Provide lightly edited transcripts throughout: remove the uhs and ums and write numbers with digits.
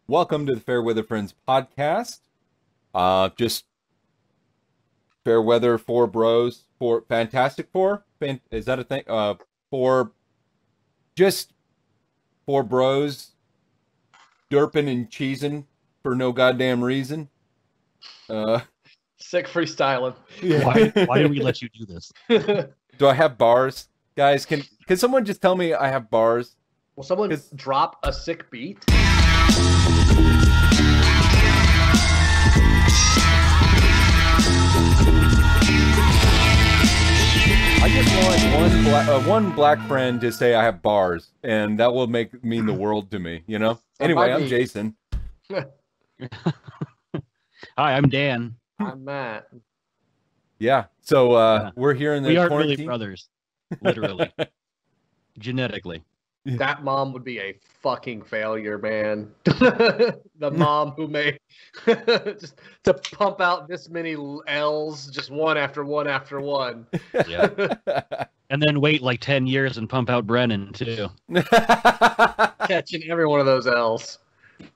Welcome to the Fairweather Friends podcast. Just fair weather, four bros, four fantastic four. Is that a thing? Four, just four bros, derping and cheesing for no goddamn reason. Sick freestyling. Yeah. Why did we let you do this? Do I have bars, guys? Can someone just tell me I have bars? Will someone drop a sick beat? I just want one black friend to say I have bars, and that will mean the world to me, you know? Anyway, I'm Jason. Hi, I'm Dan. I'm Matt. Yeah, so we're here in the We aren't quarantine. really brothers, literally. Genetically. That mom would be a fucking failure, man. The mom who made just to pump out this many L's, just one after one after one. Yeah. And then wait like 10 years and pump out Brennan, too. Catching every one of those L's.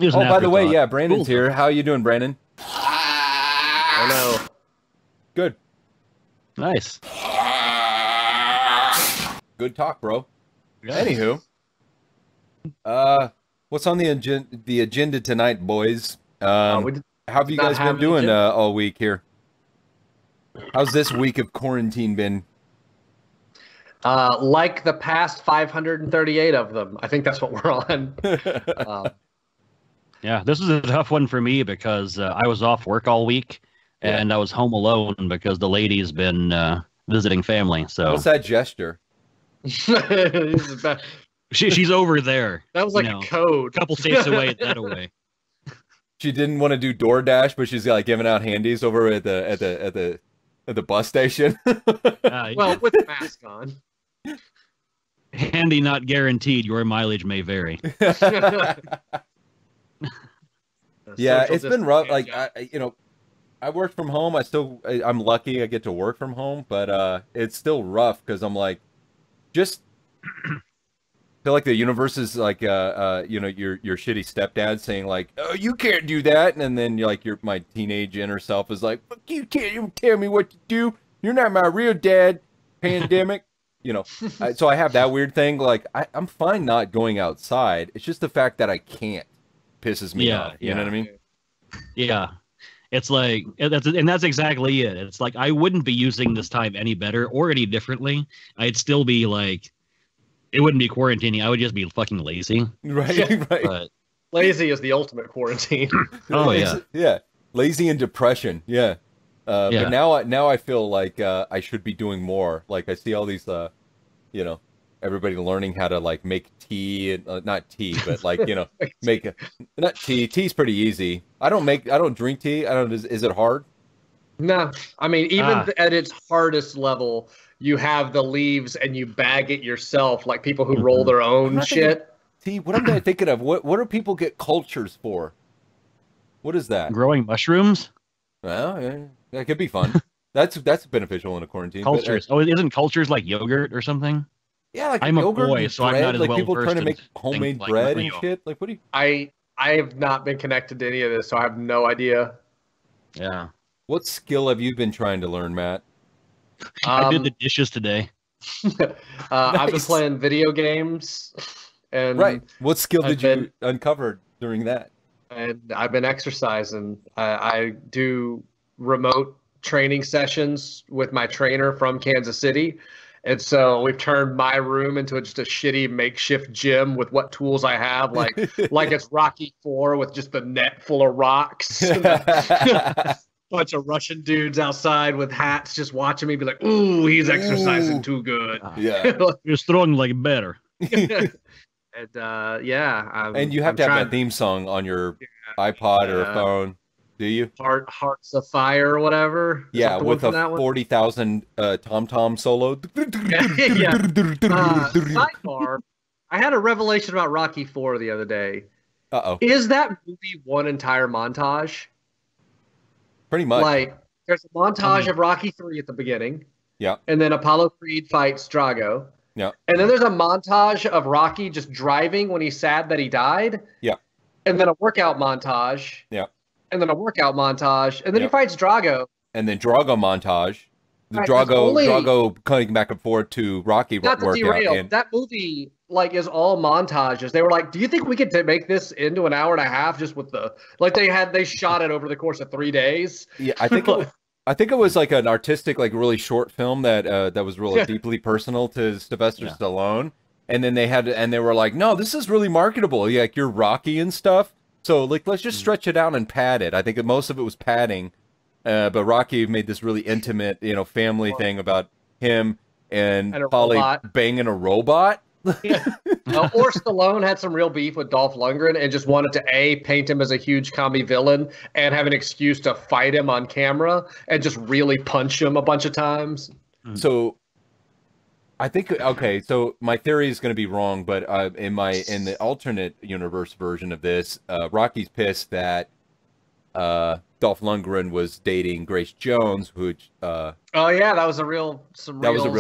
Oh, by the way, yeah, Brandon's here. How you doing, Brandon? I know. Good. Nice. Good talk, bro. Yeah. Anywho, what's on the agenda tonight, boys? How have you guys been doing all week here? How's this week of quarantine been? Like the past 538 of them. I think that's what we're on. Yeah, this is a tough one for me because I was off work all week and I was home alone because the lady's been visiting family. So what's that gesture? She's over there. That was like a code. A couple states away, that away. She didn't want to do DoorDash, but she's like giving out handies over at the bus station. Well, with the mask on. Handy not guaranteed. Your mileage may vary. Yeah, it's been rough. Like I work from home. I'm lucky I get to work from home, but it's still rough because I'm like, just feel like the universe is like your shitty stepdad saying like, oh, you can't do that, and then you're like, my teenage inner self is like, fuck, you can't even tell me what to do. You're not my real dad. Pandemic. So I have that weird thing. Like I'm fine not going outside. It's just the fact that I can't pisses me off. You know what I mean? Yeah. It's like that's exactly it. It's like I wouldn't be using this time any better or any differently. I'd still be like, it wouldn't be quarantining. I would just be fucking lazy. Right. But, lazy is the ultimate quarantine. Oh yeah. Yeah. Lazy and depression. Yeah. But now I feel like I should be doing more. Like I see all these, everybody learning how to like make tea and not tea, but like not tea. Tea's pretty easy. I don't drink tea. Is it hard? No, I mean even at its hardest level, you have the leaves and you bag it yourself, like people who roll their own shit. Tea. What am I thinking of? What do people get cultures for? What is that? Growing mushrooms. Well, yeah, that could be fun. That's beneficial in a quarantine. Cultures. Isn't cultures like yogurt or something? Yeah, like I'm yogurt a boy, and so bread, I'm not as like well people trying to make versed in homemade things like bread Mario. and shit. Like, what do you? I have not been connected to any of this, so I have no idea. Yeah. What skill have you been trying to learn, Matt? I did the dishes today. I've been playing video games. And right. What skill did you uncover during that? And I've been exercising. I do remote training sessions with my trainer from Kansas City. And so we've turned my room into just a shitty makeshift gym with what tools I have, like it's Rocky IV with just the net full of rocks. Bunch of Russian dudes outside with hats just watching me be like, ooh, he's exercising too good. Yeah. You're throwing like better. And and you have to have that theme song on your iPod or phone, do you? Hearts of Fire or whatever. Yeah, with a 40,000 tom-tom solo. Sidebar, I had a revelation about Rocky IV the other day. Uh-oh. Is that movie one entire montage? Pretty much. Like, there's a montage of Rocky III at the beginning. Yeah. And then Apollo Creed fights Drago. Yeah. And then there's a montage of Rocky just driving when he's sad that he died. Yeah. and then a workout montage. Yeah. And then a workout montage, and then he fights Drago. And then Drago montage. The Right, Drago cutting back and forth to Rocky not to workout. derail, that movie like is all montages. They were like, "Do you think we could make this into an hour and a half just with the like they shot it over the course of 3 days?" Yeah, I think it was like an artistic, like really short film that was really deeply personal to Sylvester Stallone. And then they were like, "No, this is really marketable. Yeah, like you're Rocky and stuff. So like let's just stretch it out and pad it." I think most of it was padding. But Rocky made this really intimate, family thing about him and Polly banging a robot. Or Stallone had some real beef with Dolph Lundgren and just wanted to paint him as a huge commie villain and have an excuse to fight him on camera and just really punch him a bunch of times. So I think so my theory is going to be wrong, but in the alternate universe version of this, Rocky's pissed that Dolph Lundgren was dating Grace Jones, which that was a real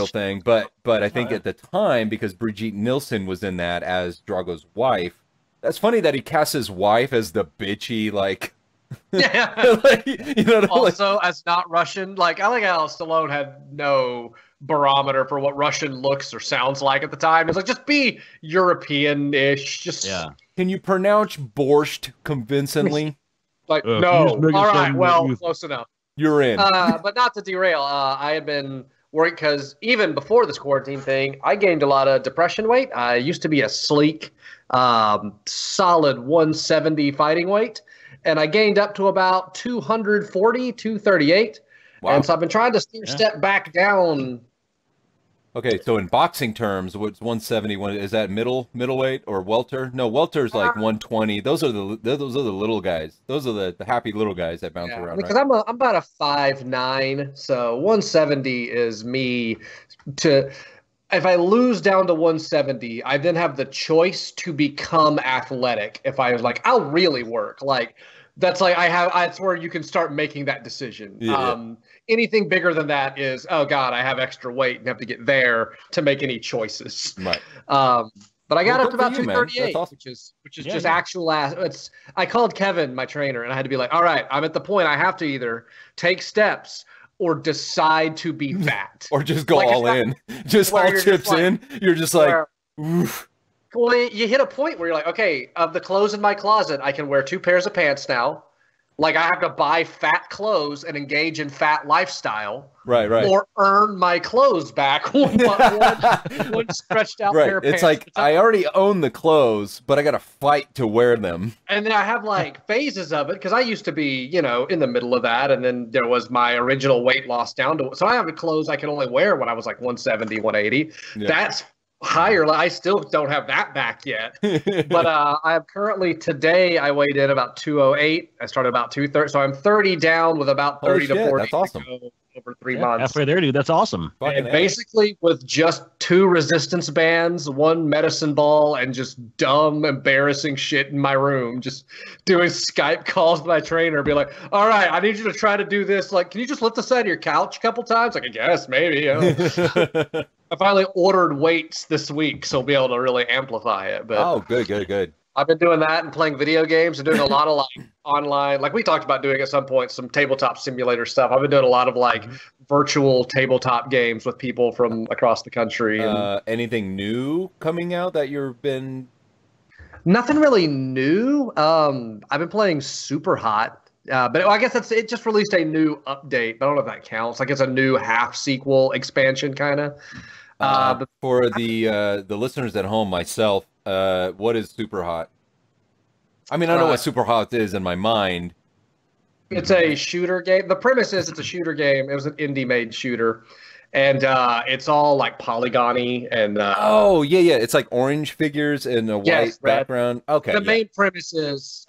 thing. But I think at the time, because Brigitte Nielsen was in that as Drago's wife, that's funny that he casts his wife as the bitchy also as not Russian. Like I like how Stallone had no barometer for what Russian looks or sounds like at the time. It's like just be European-ish. Can you pronounce borscht convincingly? Like, no. All right. Well, close enough. You're in. But not to derail. I had been worried because even before this quarantine thing, I gained a lot of depression weight. I used to be a sleek, solid 170 fighting weight. And I gained up to about 240, 238. Wow. And so I've been trying to step back down. Okay, so in boxing terms, what's 170? Is that middleweight or welter? No, welter's like 120. Those are the little guys. Those are the happy little guys that bounce around. Because I'm about a 5'9", so 170 is me. If I lose down to 170, I then have the choice to become athletic. If I was like, I'll really work. Like that's where you can start making that decision. Yeah. Anything bigger than that is, oh God, I have extra weight and have to get there to make any choices. Right. But I got up to about 238, awesome. which is just actual ass. I called Kevin, my trainer, and I had to be like, all right, I'm at the point I have to either take steps or decide to be fat. Or just go all in. Just all chips in. You're just like, oof. Well, you hit a point where you're like, okay, of the clothes in my closet, I can wear 2 pairs of pants now. Like I have to buy fat clothes and engage in fat lifestyle. Right. Or earn my clothes back one stretched out pair of pants. It's like I already own the clothes, but I got to fight to wear them. And then I have like phases of it because I used to be, in the middle of that. And then there was my original weight loss down to. So I have clothes I can only wear when I was like 170, 180. Yeah. That's higher. I still don't have that back yet. But I'm currently, today I weighed in about 208. I started about 230. So I'm 30 down with about 30 to 40. That's awesome. Over 3 months. Halfway there, dude. That's awesome. And basically with just 2 resistance bands, 1 medicine ball, and just dumb, embarrassing shit in my room, just doing Skype calls with my trainer, be like, all right, I need you to try to do this. Like, can you just lift the side of your couch a couple times? Like, I guess, maybe. I finally ordered weights this week, so I'll be able to really amplify it. But good. I've been doing that and playing video games and doing a lot of like online, like we talked about doing at some point, some tabletop simulator stuff. I've been doing a lot of like virtual tabletop games with people from across the country. Anything new coming out that you've been? Nothing really new. I've been playing Super Hot. But I guess it just released a new update. But I don't know if that counts. Like it's a new half sequel expansion kind of. For the listeners at home, myself, what is Super Hot? I mean, I know what Super Hot is in my mind. It's a shooter game. The premise is it's a shooter game. It was an indie-made shooter. And it's all like polygony and it's like orange figures and a white background. Okay. The main premise is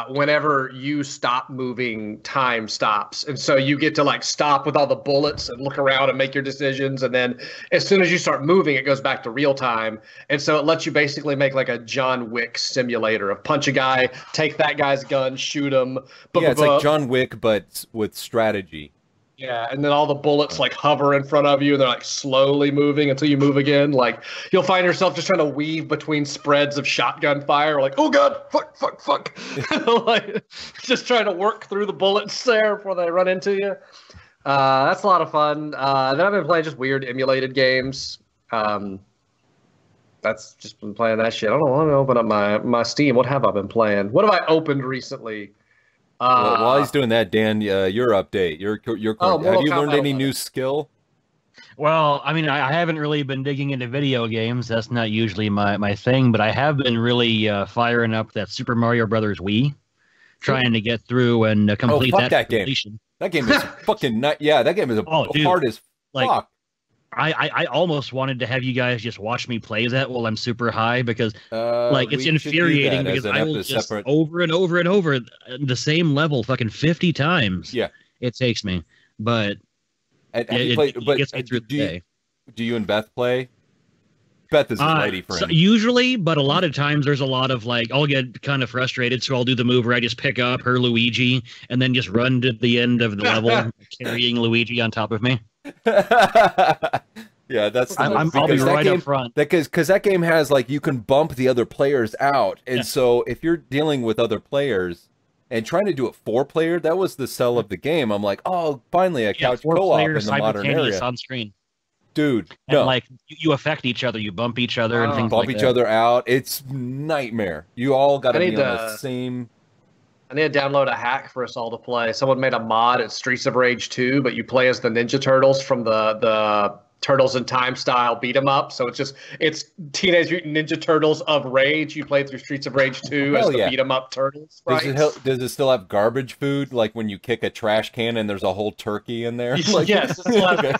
whenever you stop moving, time stops, and so you get to like stop with all the bullets and look around and make your decisions, and then as soon as you start moving, it goes back to real time, and so it lets you basically make like a John Wick simulator of punch a guy, take that guy's gun, shoot him. It's like John Wick but with strategy. Yeah, and then all the bullets like hover in front of you, and they're like slowly moving until you move again. Like you'll find yourself just trying to weave between spreads of shotgun fire, like oh god, fuck, like just trying to work through the bullets there before they run into you. That's a lot of fun. Then I've been playing just weird emulated games. That's just been playing that shit. I don't know. Let me open up my Steam. What have I been playing? What have I opened recently? Well, while he's doing that, Dan, your update. Your have you learned any new skill? Well, I mean, I haven't really been digging into video games. That's not usually my thing, but I have been really firing up that Super Mario Brothers Wii, trying to get through and complete that completion. Game. That game is fucking nut. Yeah, that game is hard as fuck. I almost wanted to have you guys just watch me play that while I'm super high because it's infuriating because I will just over and over and over the same level fucking 50 times. Yeah, it takes me, but it gets me through the day. Do you and Beth play? Beth is a lady friend. So usually, but a lot of times there's a lot of like I'll get kind of frustrated, so I'll do the move where I just pick up her Luigi and then just run to the end of the level carrying Luigi on top of me. Yeah, that's the I'll be right up front. Because that game has like you can bump the other players out, and so if you're dealing with other players and trying to do it 4-player, that was the sell of the game. I'm like, oh, finally a couch co-op in the modern area on screen. Dude, and like you affect each other, you bump each other and things like that. Bump each other out. It's nightmare. You all got to be on the same. I need to download a hack for us all to play. Someone made a mod at Streets of Rage 2, but you play as the Ninja Turtles from the Turtles in Time style beat 'em up. So it's Teenage Mutant Ninja Turtles of Rage. You play through Streets of Rage 2 as the beat 'em up turtles. Right? Does it still have garbage food? Like when you kick a trash can and there's a whole turkey in there? Yes.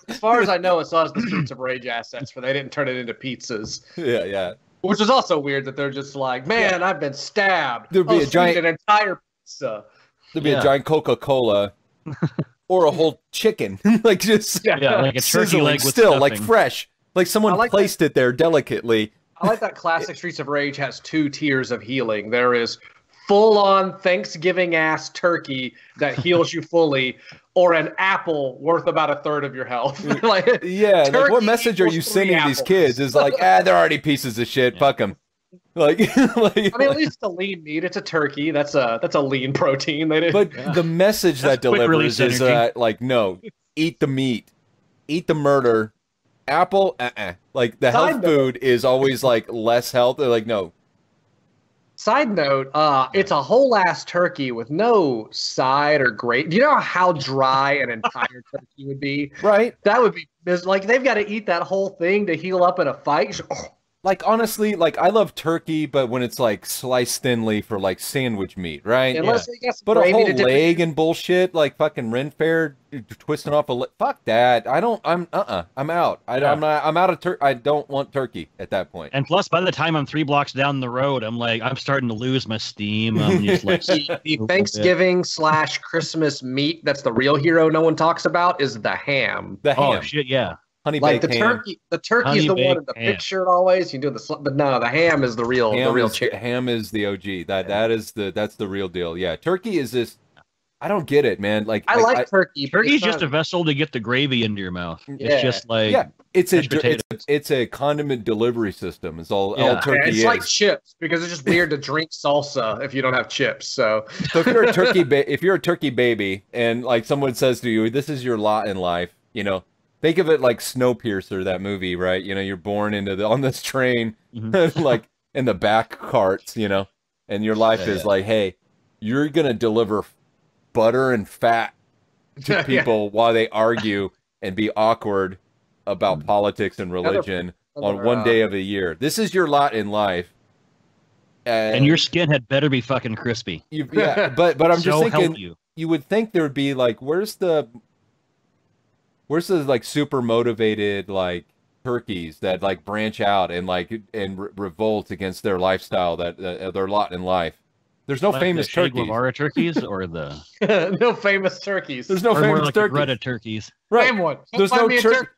As far as I know, it still has the Streets of Rage assets, but they didn't turn it into pizzas. Yeah. Which is also weird that they're just like, man, I've been stabbed. There'd be an entire pizza. There'd be a giant Coca-Cola. Or a whole chicken, like just like a turkey leg with still stuffing. Like fresh, like someone placed it there delicately. I like that classic Streets of Rage has 2 tiers of healing. There is full-on Thanksgiving-ass turkey that heals you fully, or an apple worth about 1/3 of your health. Like what message are you sending these kids? Is like, they're already pieces of shit. Fuck them. Like, I mean, at least it's a lean meat. It's a turkey. That's a lean protein. But the message that delivers is like, no, eat the meat, eat the murder. Apple, like the health food is always like less healthy. Like, no. Side note, it's a whole ass turkey with no side or gravy. Do you know how dry an entire turkey would be? Right. That would be like they've got to eat that whole thing to heal up in a fight. Like, honestly, like, I love turkey, but when it's, like, sliced thinly for, like, sandwich meat, right? Unless you get some but a whole leg and bullshit, like, fucking Ren Fair twisting off a leg. Fuck that. I'm out. I'm out of turkey. I don't want turkey at that point. And plus, by the time I'm 3 blocks down the road, I'm starting to lose my steam. I'm just like... the Thanksgiving/Christmas meat that's the real hero no one talks about is the ham. The ham. Oh, shit, yeah. Like the turkey is the one in the picture always. You do but no, the ham is the real chicken. Ham is the OG. That's the real deal. Yeah, turkey is this. I don't get it, man. Like I like turkey. Turkey's just a vessel to get the gravy into your mouth. It's just like it's a condiment delivery system. It's all turkey is. It's like chips because it's just weird to drink salsa if you don't have chips. So if you're a turkey baby and like someone says to you, "This is your lot in life," you know. Think of it like Snowpiercer, that movie, right? You know, you're born on this train, like in the back carts, you know, and your life is like, hey, you're gonna deliver butter and fat to people while they argue and be awkward about politics and religion on one day of the year. This is your lot in life, and your skin had better be fucking crispy. But I'm just thinking, you would think there would be like, where's the like super motivated like turkeys that like branch out and like revolt against their lifestyle that their lot in life? There's no famous turkeys. Guevara turkeys or the no famous turkeys. There's no famous like turkeys. Greta turkeys. Right. Name one. There's no turkey.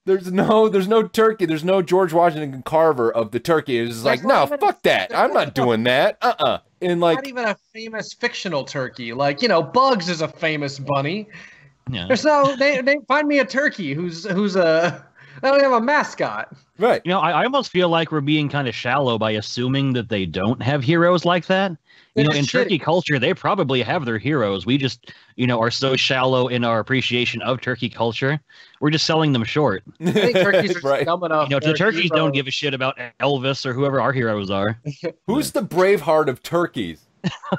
There's no turkey. There's no George Washington Carver of the turkey. It's just like, no, fuck that. I'm not doing that. And like, not even a famous fictional turkey. Like, you know, Bugs is a famous bunny. Yeah. There's no. They find me a turkey who's a. They don't have a mascot. Right. You know, I almost feel like we're being kind of shallow by assuming that they don't have heroes like that. You know, in turkey culture, they probably have their heroes. We just, are so shallow in our appreciation of turkey culture. We're just selling them short. I think turkeys are right. dumb enough. The turkeys don't give a shit about Elvis or whoever our heroes are. Who's the Braveheart of turkeys?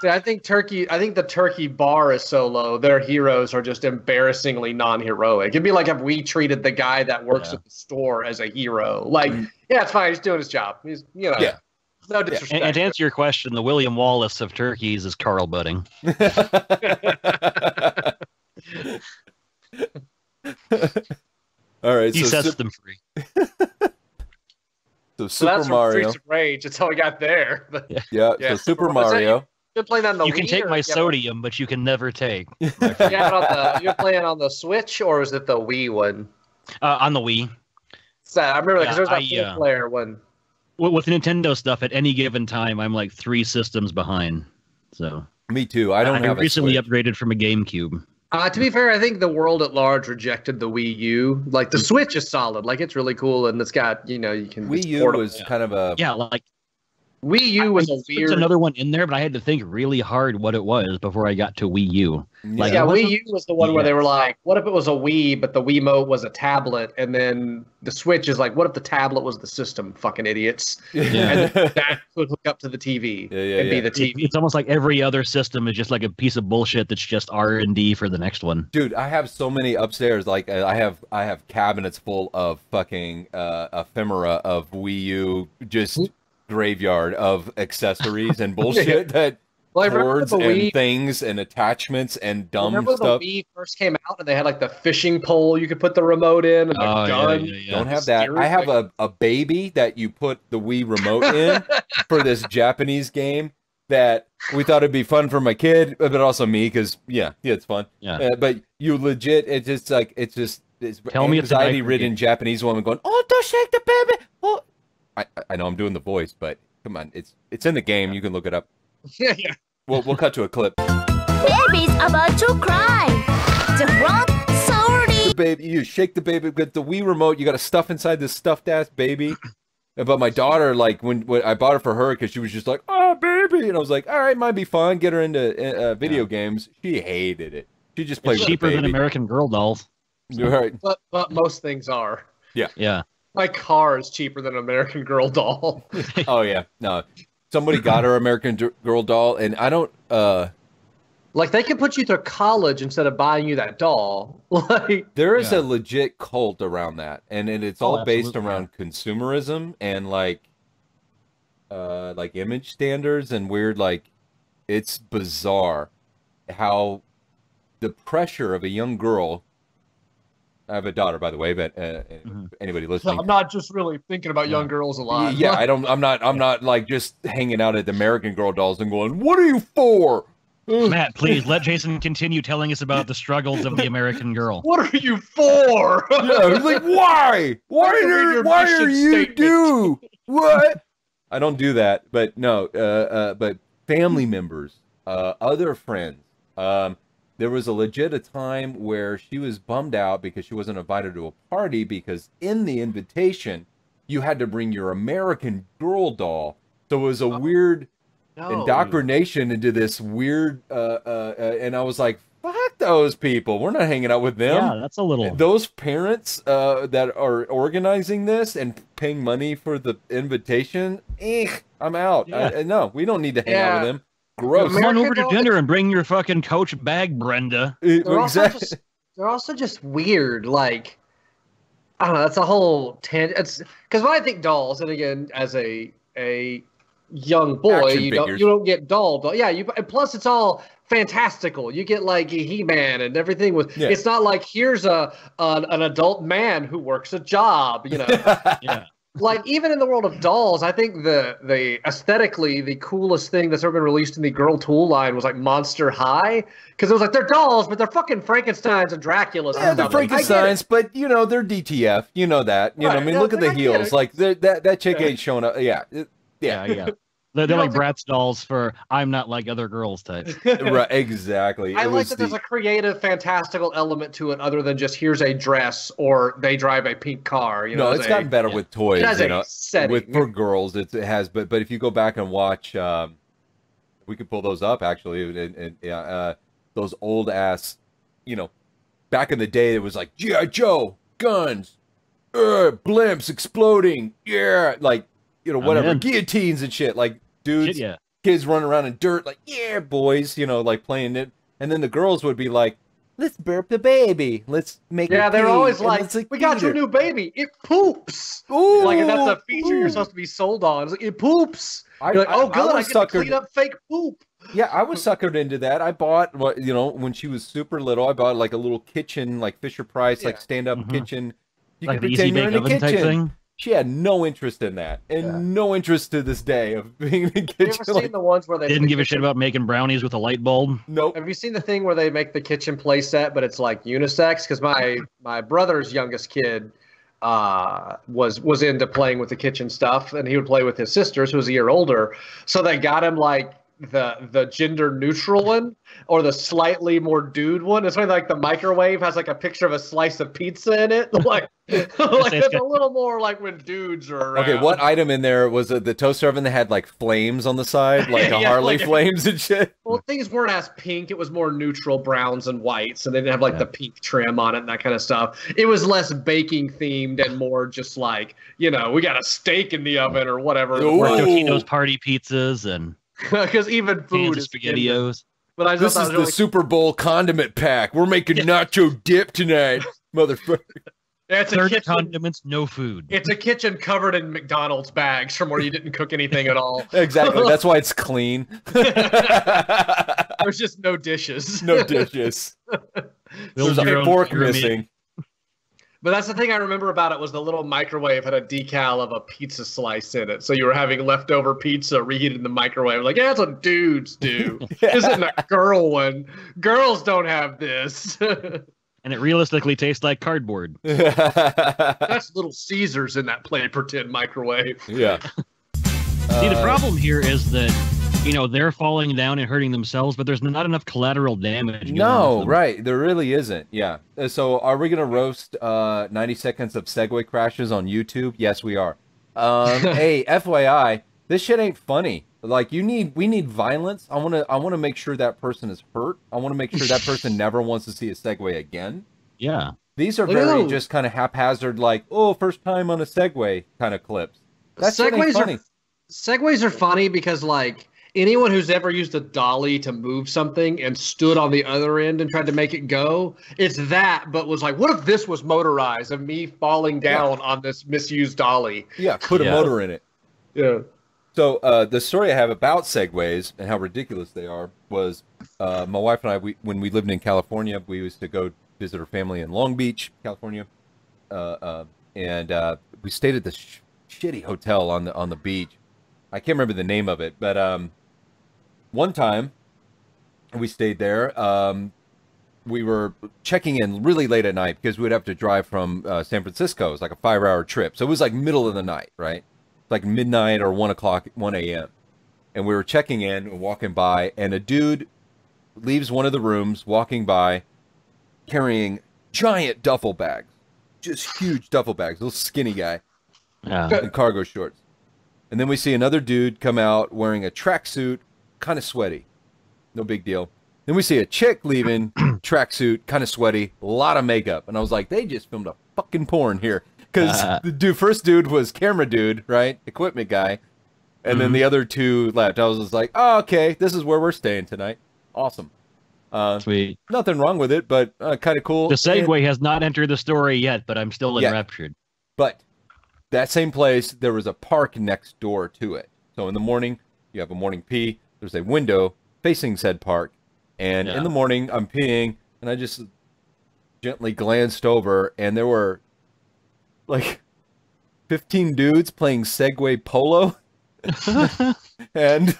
I think the turkey bar is so low. Their heroes are just embarrassingly non-heroic. It'd be like if we treated the guy that works at the store as a hero. Like, yeah, it's fine. He's doing his job. He's, Yeah. No disrespect. And to answer your question, the William Wallace of turkeys is Carl Budding. All right, he sets them free. So Super Mario. Streets of Rage. That's how we got there. Yeah. So Super Mario. You're playing on the You can take my sodium, but you can never take. You're playing on the Switch, or was it the Wii one? On the Wii. So I remember because there's that four-player one. With Nintendo stuff, at any given time, I'm like 3 systems behind. So me too. I recently upgraded from a GameCube. To be fair, I think the world at large rejected the Wii U. Like the Switch is solid. Like it's really cool, and it's got you can. Wii U was kind of a like Wii U was a weird. There's another one in there, but I had to think really hard what it was before I got to Wii U. Like, Wii U was the one where they were like, "What if it was a Wii, but the Wiimote was a tablet?" And then the Switch is like, "What if the tablet was the system?" Fucking idiots. Yeah. And that could hook up to the TV and be the TV. It's almost like every other system is just like a piece of bullshit that's just R&D for the next one. Dude, I have so many upstairs. Like I have cabinets full of fucking ephemera of Wii U, just graveyard of accessories and bullshit that cords and things and attachments and dumb Remember stuff. The Wii first came out and they had like the fishing pole you could put the remote in and the gun. Don't have that. I have a baby that you put the Wii remote in for this Japanese game that we thought it'd be fun for my kid, but also me because it's fun. Yeah. But you legit, it's Tell me it's anxiety-ridden Japanese woman going, "Oh, don't shake the baby." Oh. I know I'm doing the voice, but come on, it's in the game. You can look it up. Yeah. We'll cut to a clip. Baby's about to cry. The wrong sorry. The baby, you shake the baby with the Wii remote. You got to stuff inside this stuffed ass baby. But my daughter, like when I bought it for her, because she was just like, "Oh, baby," and I was like, "All right, might be fun. Get her into video games." She hated it. She just played. It's cheaper than American Girl dolls. You're right. But most things are. Yeah. My car is cheaper than an American Girl doll. Oh yeah, no. Somebody got her American Girl doll, and I don't. Like they can put you through college instead of buying you that doll. Like there is a legit cult around that, and it's all based around consumerism and like image standards and weird it's bizarre how the pressure of a young girl. I have a daughter, by the way, but anybody listening, I'm not just really thinking about young girls a lot. Yeah, I'm not like just hanging out at the American Girl dolls and going, "What are you for?" Matt, please let Jason continue telling us about the struggles of the American girl. What are you for? Yeah, he's like, why? Why are you do what? I don't do that, but no, but family members, other friends. There was a legit time where she was bummed out because she wasn't invited to a party because in the invitation, you had to bring your American Girl doll. So it was a weird indoctrination into this weird, and I was like, fuck those people. We're not hanging out with them. Yeah, that's a little... Those parents that are organizing this and paying money for the invitation, I'm out. Yeah. No, we don't need to hang out with them. Gross. Come on over to dinner and bring your fucking Coach bag, Brenda. Exactly. They're also just weird. Like, I don't know. That's a whole tangent. It's because when I think dolls, and again, as a young boy, you don't get doll. Yeah, and plus it's all fantastical. You get like He-Man and everything with. Yeah. It's not like here's an adult man who works a job. Yeah. Like even in the world of dolls, I think the aesthetically the coolest thing that's ever been released in the girl tool line was like Monster High, because it was like they're dolls, but they're fucking Frankensteins and Draculas. Yeah, they're Frankensteins, but they're DTF. You know that. You know, I mean, look at the heels. Like that chick ain't showing up. Yeah. They're like Bratz dolls for I'm not like other girls type. Right, exactly. I like that there's a creative, fantastical element to it other than just here's a dress or they drive a pink car. You know, no, it's gotten better with toys. It has a setting. For girls, it has. But if you go back and watch, we could pull those up actually, and those old ass, back in the day it was like G.I. Joe, guns, blimps exploding, yeah, like whatever, guillotines and shit, like dudes, kids running around in dirt, like yeah, boys, like playing it, and then the girls would be like, let's burp the baby, let's make it they're always like, we got your new baby, it poops. Ooh, like that's a feature you're supposed to be sold on. It's like, it poops. You're like, oh good, I get to clean up fake poop. Yeah, I was suckered into that. I bought, when she was super little, I bought like a little kitchen, like Fisher Price, like stand-up kitchen. You like can the pretend easy you're in bake the oven type thing. She had no interest in that, and no interest to this day of being in the kitchen. Have you ever seen the ones where they didn't give a shit about making brownies with a light bulb? Nope. Have you seen the thing where they make the kitchen play set, but it's like unisex? Because my brother's youngest kid was into playing with the kitchen stuff, and he would play with his sisters, who was a year older. So they got him like the gender neutral one or the slightly more dude one. It's like the microwave has like a picture of a slice of pizza in it. Like it's a little more like when dudes are around. Okay, what item in there was the toaster oven that had like flames on the side, like a Harley flames and shit? Well, things weren't as pink. It was more neutral browns and whites, and they didn't have like the pink trim on it and that kind of stuff. It was less baking themed and more just like, we got a steak in the oven or whatever. Or Totino's party pizzas and because even food is SpaghettiOs. But this is the Super Bowl condiment pack. We're making nacho dip tonight, motherfucker. It's a kitchen, condiments, no food. It's a kitchen covered in McDonald's bags from where you didn't cook anything at all. Exactly. That's why it's clean. There's just no dishes. No dishes. There's a fork missing. But that's the thing I remember about it was the little microwave had a decal of a pizza slice in it. So you were having leftover pizza reheated in the microwave. Like, that's what dudes do. This isn't a girl one. Girls don't have this. And it realistically tastes like cardboard. That's Little Caesars in that play pretend microwave. Yeah. See, the problem here is that, they're falling down and hurting themselves, but there's not enough collateral damage. No, right. There really isn't. Yeah. So are we going to roast 90 seconds of Segway crashes on YouTube? Yes, we are. Hey, FYI, this shit ain't funny. Like we need violence. I want to make sure that person is hurt. I want to make sure that person never wants to see a Segway again. Yeah. These are very just kind of haphazard, like, first time on a Segway kind of clips. That shit ain't funny. Segways are funny because, like, anyone who's ever used a dolly to move something and stood on the other end and tried to make it go, it's that, but was like, what if this was motorized and me falling down on this misused dolly? Yeah, put a motor in it. Yeah. So the story I have about Segways and how ridiculous they are was my wife and I, when we lived in California, we used to go visit our family in Long Beach, California, and we stayed at this shitty hotel on the beach. I can't remember the name of it, but one time we stayed there. We were checking in really late at night because we'd have to drive from San Francisco. It was like a 5-hour trip. So it was like middle of the night, right? Like midnight or 1 a.m. And we were checking in and walking by, and a dude leaves one of the rooms, walking by, carrying giant duffel bags. Just huge duffel bags. Little skinny guy. In cargo shorts. And then we see another dude come out wearing a tracksuit, kind of sweaty. No big deal. Then we see a chick leaving, tracksuit, kind of sweaty, a lot of makeup. And I was like, they just filmed a fucking porn here. Because the first dude was camera dude, right? Equipment guy. And then the other two left. I was just like, oh, okay, this is where we're staying tonight. Awesome. Sweet. Nothing wrong with it, but kind of cool. The Segway has not entered the story yet, but I'm still enraptured. But that same place, there was a park next door to it. So in the morning, you have a morning pee. There's a window facing said park. And in the morning, I'm peeing, and I just gently glanced over, and there were like 15 dudes playing Segway polo. and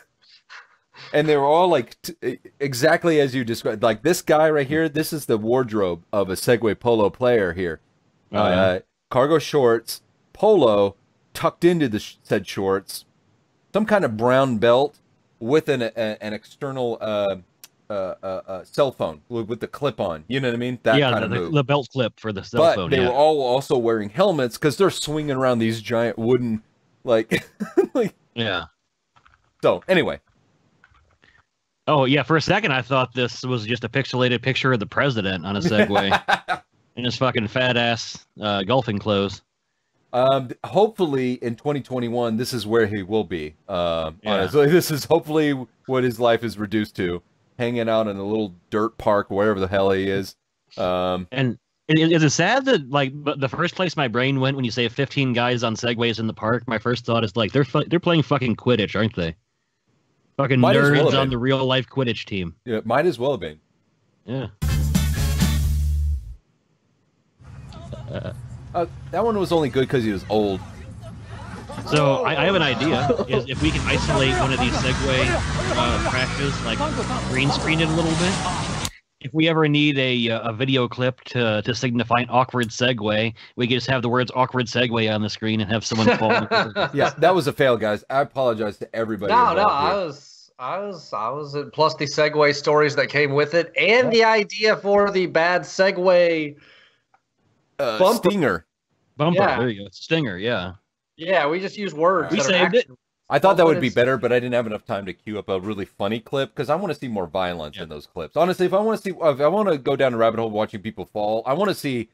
they were all like exactly as you described. Like this guy right here, this is the wardrobe of a Segway polo player here. Cargo shorts, polo tucked into the said shorts, some kind of brown belt with an external cell phone with the clip on. You know what I mean? That kind of move. The belt clip for the cell phone. But they were all also wearing helmets because they're swinging around these giant wooden, like, yeah. So anyway. Oh yeah, for a second I thought this was just a pixelated picture of the president on a Segway in his fucking fat ass golfing clothes. Hopefully in 2021, this is where he will be. Honestly, this is hopefully what his life is reduced to, hanging out in a little dirt park, wherever the hell he is. And is it sad that like the first place my brain went when you say 15 guys on Segways in the park? My first thought is like they're playing fucking Quidditch, aren't they? Fucking nerds on the real life Quidditch team. Yeah, might as well have been. Yeah. That one was only good because he was old. So I have an idea. Is if we can isolate one of these Segway crashes, like green screen it a little bit. If we ever need a video clip to signify an awkward segue, we can just have the words "awkward segue" on the screen and have someone fall. Yeah, that was a fail, guys. I apologize to everybody. No, I was. Plus the Segway stories that came with it, and the idea for the bad Segway stinger. Bumper. Yeah. There you go. It's Stinger. Yeah. Yeah, we just use words. We saved it. I thought that would be better, but I didn't have enough time to queue up a really funny clip because I want to see more violence in those clips. Honestly, if I want to go down a rabbit hole watching people fall, I want to see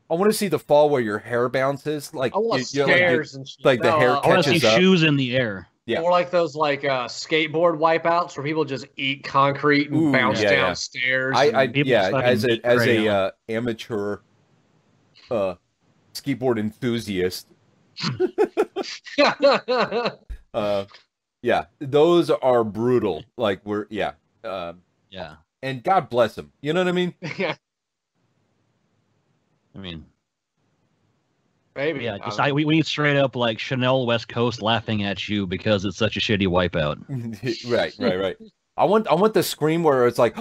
the fall where your hair bounces, like I want stairs and shit. Like the hair catches up. I want to see shoes in the air. Yeah. Or like those skateboard wipeouts where people just eat concrete and bounce downstairs. As a amateur skateboard enthusiast. Yeah, those are brutal. Like and God bless them. You know what I mean? Yeah. I mean, maybe. Yeah, we need straight up like Chanel West Coast laughing at you because it's such a shitty wipeout. Right. I want the scream where it's like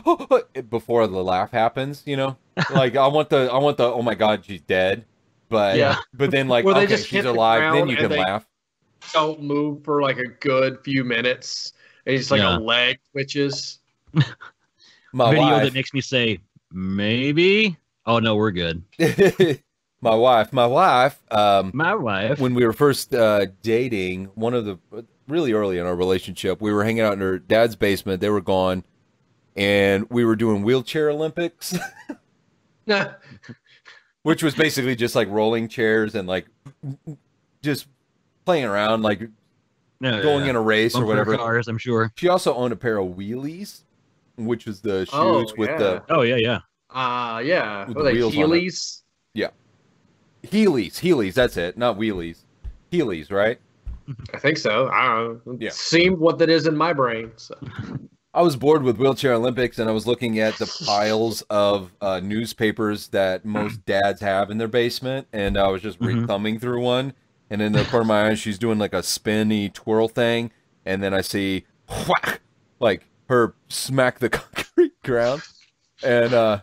before the laugh happens. You know, like I want the oh my God, she's dead. But then like okay, she's alive. Then you can laugh. Don't move for like a good few minutes. And it's like a leg twitches. My video that makes me say maybe. Oh no, we're good. My wife. My wife. When we were first dating, one of the really early in our relationship, we were hanging out in her dad's basement. They were gone, and we were doing wheelchair Olympics. Which was basically just like rolling chairs and like just playing around, like going in a race or whatever. Cars, I'm sure. She also owned a pair of Wheelys, which was the shoes with the. Oh yeah. Were they Heelys? Yeah, Heelys. That's it, not Wheelies. Heelys, right? I think so. I don't know. Yeah. Seemed what that is in my brain. So. I was bored with Wheelchair Olympics, and I was looking at the piles of newspapers that most dads have in their basement, and I was just thumbing through one, and in the corner of my eye, she's doing like a spinny twirl thing, and then I see whack, like her smack the concrete ground, and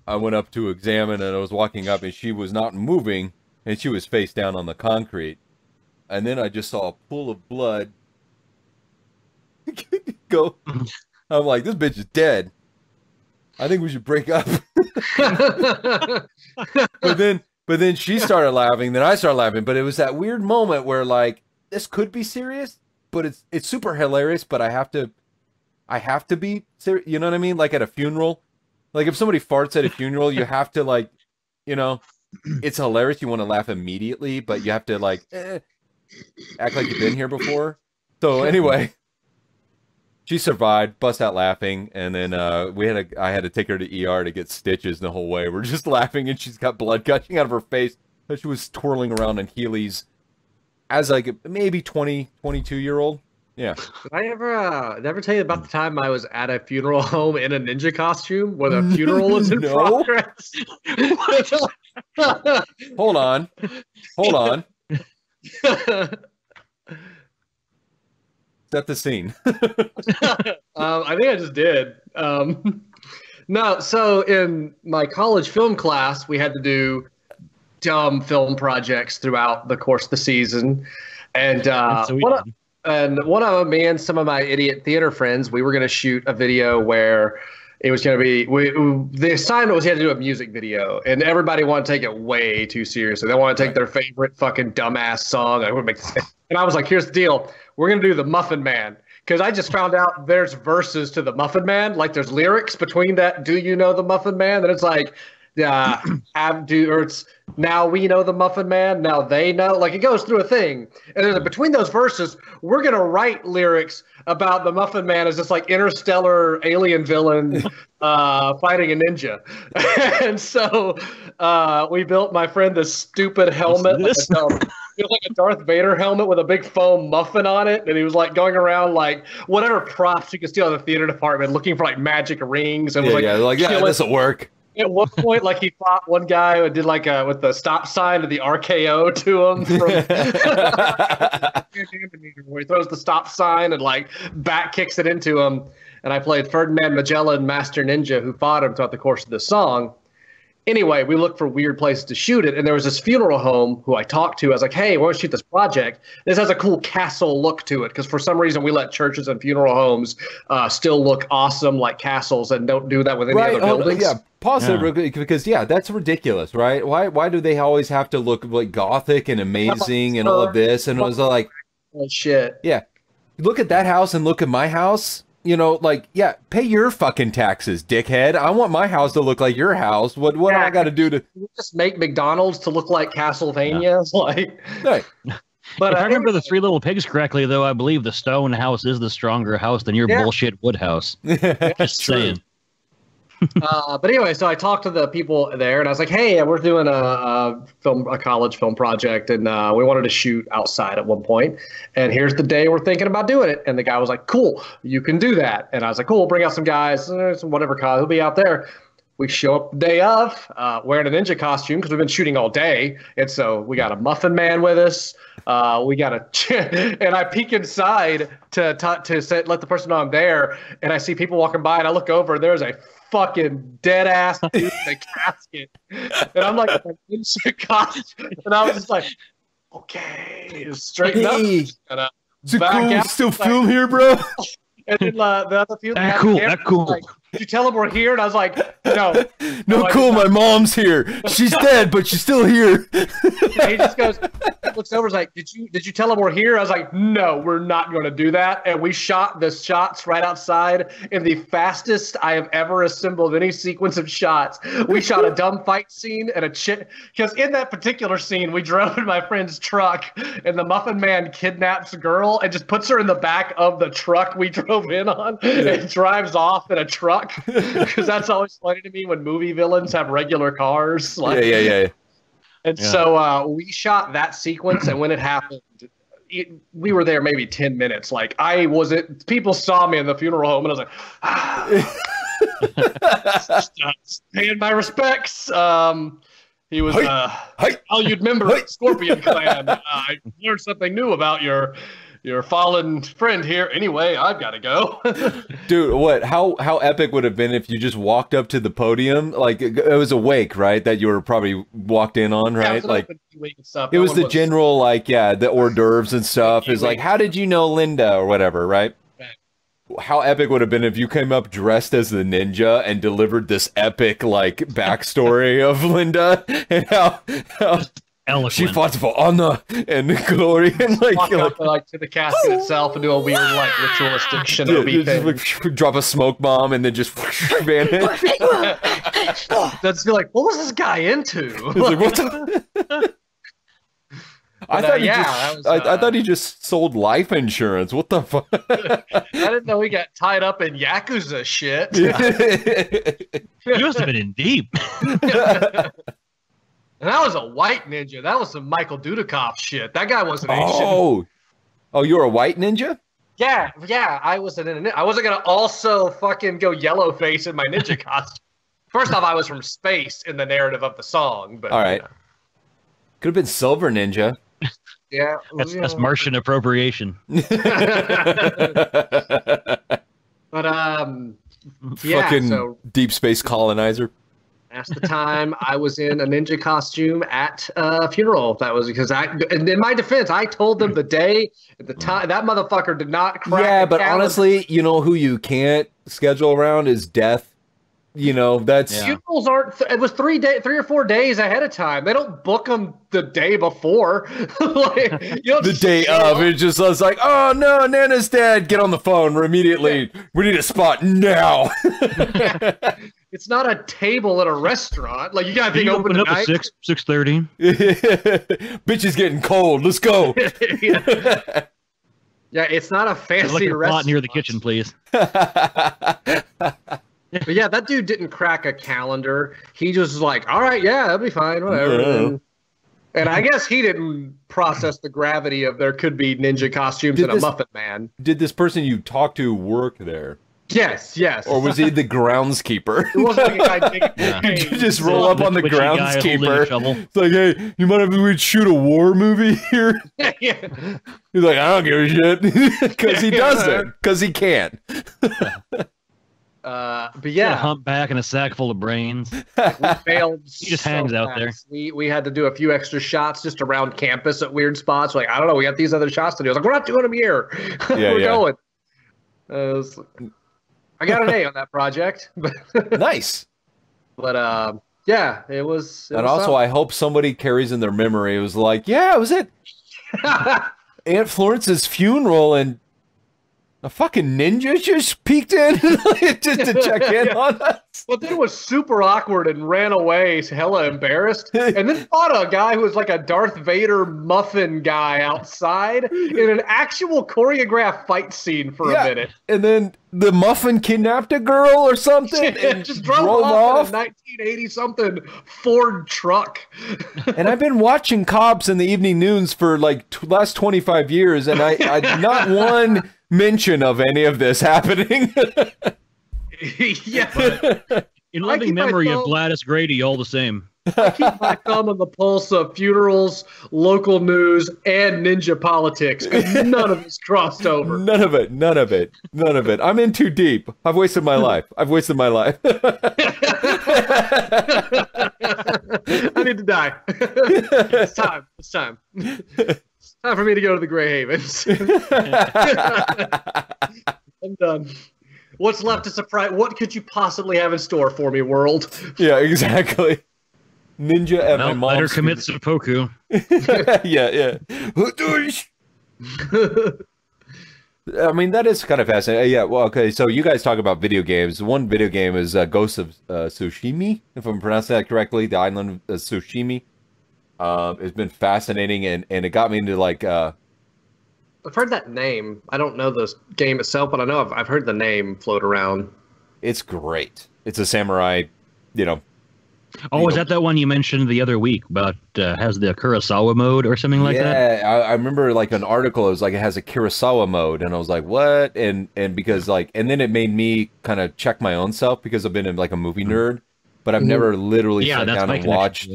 I went up to examine, and I was walking up, and she was not moving, and she was face down on the concrete, and then I just saw a pool of blood. Go. I'm like, this bitch is dead. I think we should break up. but then she started laughing, then I started laughing, but it was that weird moment where like this could be serious, but it's super hilarious, but I have to be serious, you know what I mean? Like at a funeral. Like if somebody farts at a funeral, you have to like, you know, it's hilarious, you want to laugh immediately, but you have to like act like you've been here before. So anyway, she survived, bust out laughing, and then I had to take her to ER to get stitches the whole way. We're just laughing, and she's got blood gushing out of her face. She was twirling around in Heelys as like maybe 22-year-old. Yeah. Did I ever tell you about the time I was at a funeral home in a ninja costume where the funeral was in progress? Hold on. Set the scene. I think I just did. No, so in my college film class, we had to do dumb film projects throughout the course of the season. And And one of them, me and some of my idiot theater friends, we were going to shoot a video where it was going to be, the assignment was you had to do a music video, and everybody wanted to take it way too seriously. They want to take their favorite fucking dumbass song. And I was like, here's the deal. We're going to do the Muffin Man. Because I just found out there's verses to the Muffin Man. Like there's lyrics between that. Do you know the Muffin Man? And it's like, it's now we know the Muffin Man. Now they know. Like it goes through a thing. And then between those verses, we're going to write lyrics about the Muffin Man as this like interstellar alien villain fighting a ninja. And so we built my friend this stupid helmet. It was like a Darth Vader helmet with a big foam muffin on it, and he was like going around like whatever props you could steal in the theater department, looking for like magic rings and this will work. At one point, like he fought one guy who did like with the stop sign to the RKO to him. Where he throws the stop sign and like back kicks it into him. And I played Ferdinand Magellan, Master Ninja, who fought him throughout the course of the song. Anyway, we looked for weird places to shoot it, and there was this funeral home who I talked to. I was like, hey, we're going to shoot this project. This has a cool castle look to it, because for some reason we let churches and funeral homes still look awesome like castles and don't do that with any other buildings. Pause it real quick, because, that's ridiculous, right? Why do they always have to look like gothic and amazing and all of this? And it was like... Oh, shit. Yeah. Look at that house and look at my house. You know, like, pay your fucking taxes, dickhead. I want my house to look like your house. What do I got to do to just make McDonald's to look like Castlevania? Yeah. Like, right. But if I remember the Three Little Pigs correctly, though, I believe the stone house is the stronger house than your bullshit wood house. Just saying. But anyway, so I talked to the people there, and I was like, "Hey, we're doing a college film project, and we wanted to shoot outside at one point. And here's the day we're thinking about doing it." And the guy was like, "Cool, you can do that." And I was like, "Cool, we'll bring out some guys, some whatever cause, he'll be out there." We show up the day of, wearing a ninja costume because we've been shooting all day, and so we got a Muffin Man with us. We got and I peek inside to let the person know I'm there, and I see people walking by, and I look over, and there's a fucking dead ass dude in a casket, and I'm like, and I was just like, okay, straighten up. Is it cool? Still film here, bro? And then the other few that cool. Like, did you tell him we're here? And I was like, no. No, cool. My mom's here. She's dead, but she's still here. He just goes, looks over, is like, did you tell him we're here? I was like, no, we're not going to do that. And we shot the shots right outside in the fastest I have ever assembled any sequence of shots. We shot a dumb fight scene and a chick, because in that particular scene, we drove in my friend's truck, and the Muffin Man kidnaps a girl and just puts her in the back of the truck we drove in on and drives off in a truck. Because that's always funny to me when movie villains have regular cars. Like, yeah. And so we shot that sequence, and when it happened, we were there maybe 10 minutes. Like people saw me in the funeral home, and I was like, paying my respects. He was, you'd remember Scorpion Clan. I learned something new about your fallen friend here. Anyway, I've got to go. Dude, how epic would it have been if you just walked up to the podium? Like, it was a wake, right? That you were probably walked in on, right? Yeah, like, it was the general, like, the hors d'oeuvres and stuff. Is like, how did you know Linda or whatever, right? How epic would it have been if you came up dressed as the ninja and delivered this epic, like, backstory of Linda and how eloquent. She fought for honor and glory, and walk up to the casket itself and do a weird like ritualistic shinobi thing. Drop a smoke bomb and then just vanish. That's like, what was this guy into? Like, what the? I thought he just sold life insurance. What the fuck? I didn't know he got tied up in Yakuza shit. He must have been in deep. And that was a white ninja. That was some Michael Dudikoff shit. That guy wasn't Asian. Oh, you're a white ninja? Yeah. I wasn't gonna also fucking go yellow face in my ninja costume. First off, I was from space in the narrative of the song, but all right. Could have been Silver Ninja. Yeah, that's Martian appropriation. But fucking deep space colonizer. Ask the time I was in a ninja costume at a funeral. That was because and in my defense, I told them the day, the time. That motherfucker did not crack. Yeah, but honestly, you know who you can't schedule around is death. You know, that's funerals aren't. It was 3 or 4 days ahead of time. They don't book them the day before. Like, the day of. It just was like, oh no, Nana's dead. Get on the phone immediately. We need a spot now. It's not a table at a restaurant. Like, you got to think open up at 6:30. Bitch is getting cold. Let's go. Yeah, it's not a fancy restaurant. Pot near the kitchen, please. But yeah, that dude didn't crack a calendar. He just was like, all right, yeah, that'll be fine, whatever. And I guess he didn't process the gravity of there could be ninja costumes and a Muffin Man. Did this person you talked to work there? Yes. Or was he the groundskeeper? It wasn't like a guy You just roll up on the groundskeeper. It's like, hey, you mind if we shoot a war movie here? Yeah. He's like, I don't give a shit. Because he doesn't. Because he can't. But yeah, a humpback and a sack full of brains. We failed. He just hangs out there. We had to do a few extra shots just around campus at weird spots. Like, I don't know, we got these other shots to do. I was like, we're not doing them here. We're going. I got an A on that project. Nice. But yeah, it was. And also, something. I hope somebody carries in their memory. It was like, yeah, it was at Aunt Florence's funeral, and a fucking ninja just peeked in just to check in on us. Well, then it was super awkward and ran away, hella embarrassed. And then fought a guy who was like a Darth Vader muffin guy outside in an actual choreographed fight scene for a minute. And then the muffin kidnapped a girl or something and just drove off in a 1980-something Ford truck. And I've been watching Cops in the evening noons for like last 25 years, and I not one mention of any of this happening. Yeah. In loving memory of Gladys Grady, all the same. I keep my thumb on the pulse of funerals, local news, and ninja politics. And none of it's crossed over. None of it. I'm in too deep. I've wasted my life. I need to die. It's time. It's time for me to go to the Grey Havens. I'm done. What's left to surprise? What could you possibly have in store for me, world? Yeah, exactly. Ninja at my mom's. Better commit seppuku. Yeah. I mean, that is kind of fascinating. Yeah, well, okay, so you guys talk about video games. One video game is Ghost of Tsushima, if I'm pronouncing that correctly, the island of Tsushima. It's been fascinating, and it got me into, like... I've heard that name. I don't know the game itself, but I know I've heard the name float around. It's great. It's a samurai, Oh, is that one you mentioned the other week about has the Kurosawa mode or something like that? Yeah, I remember like an article. It was like it has a Kurosawa mode, and I was like, what? And because like, and then it made me kind of check my own self because I've been like a movie nerd, but I've never literally sat down and watched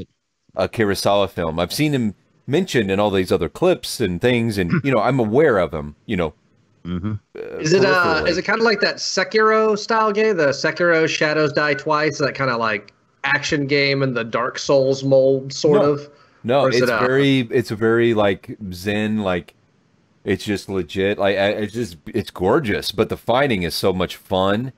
a Kurosawa film. I've seen him mentioned in all these other clips and things, and I'm aware of him. Is it kind of like that Sekiro style game? The Sekiro Shadows Die Twice, that kind of like action game in the Dark Souls mold, sort of? No, it's very like Zen, like it's just legit. Like it's gorgeous, but the fighting is so much fun.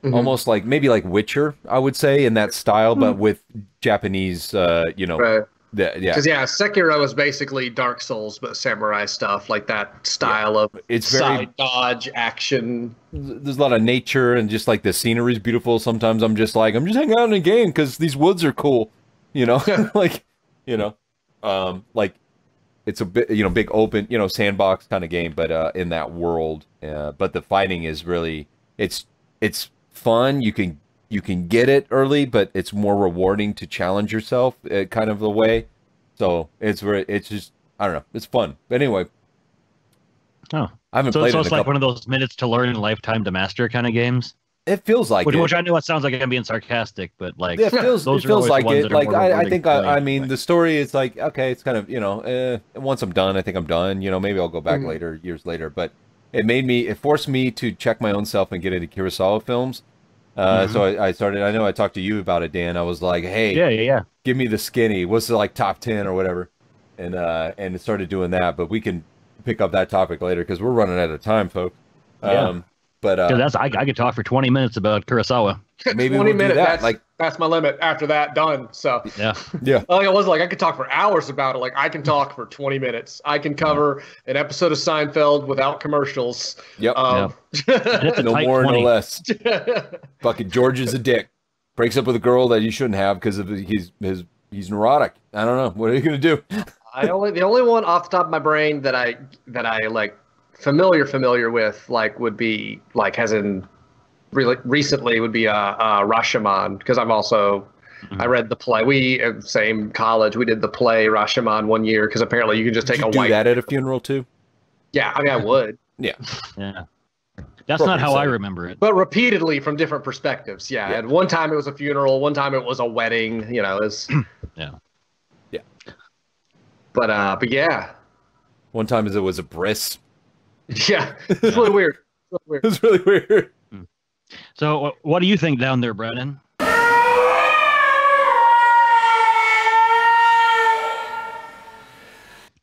Almost like maybe like Witcher, I would say, in that style, but with Japanese, Right. Because Sekiro is basically Dark Souls, but samurai stuff, like that style of it's side dodge action. There's a lot of nature, and just like the scenery is beautiful. Sometimes I'm just hanging out in a game because these woods are cool, like it's a bit, big open, sandbox kind of game, but in that world. But the fighting is really, it's fun. You can get it early, but it's more rewarding to challenge yourself, kind of the way. So it's just, I don't know, it's fun. But anyway, I haven't played. So it's like one of those minutes to learn and lifetime to master kind of games. It feels like which I know it sounds like I'm being sarcastic, but like it feels like it. Like I think I mean the story is like, okay, it's kind of once I'm done, I think I'm done. Maybe I'll go back years later. But it forced me to check my own self and get into Kurosawa films. So I started. I know I talked to you about it, Dan. I was like, hey, yeah, give me the skinny. What's the like top 10 or whatever, and it started doing that. But we can pick up that topic later because we're running out of time, folks. Yeah. But I could talk for 20 minutes about Kurosawa. Maybe 20 we'll minutes. do that. That's my limit. After that, done. So yeah. Like I was like, I could talk for hours about it. Like I can talk for 20 minutes. I can cover an episode of Seinfeld without commercials. Yep. No more, 20. No less. Fucking George is a dick. Breaks up with a girl that he shouldn't have because of he's neurotic. I don't know. What are you gonna do? The only one off the top of my brain that I like familiar with like would be like as in really recently would be Rashomon, because I'm also I read the play. We same college. We did the play Rashomon one year because apparently you can just take a white. Do that at a funeral too? Yeah, I mean I would. Yeah. That's not how I remember it. But repeatedly from different perspectives. Yeah. And one time it was a funeral. One time it was a wedding. You know, it's yeah. But yeah. One time it was a bris. Yeah, it's really weird. It's really weird. So, what do you think down there, Brennan?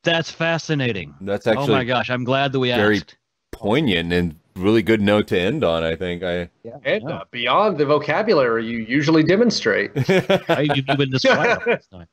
That's fascinating. That's actually. Oh my gosh, I'm glad that we very asked. Poignant and really good note to end on. I think And beyond the vocabulary you usually demonstrate. You've been described this time.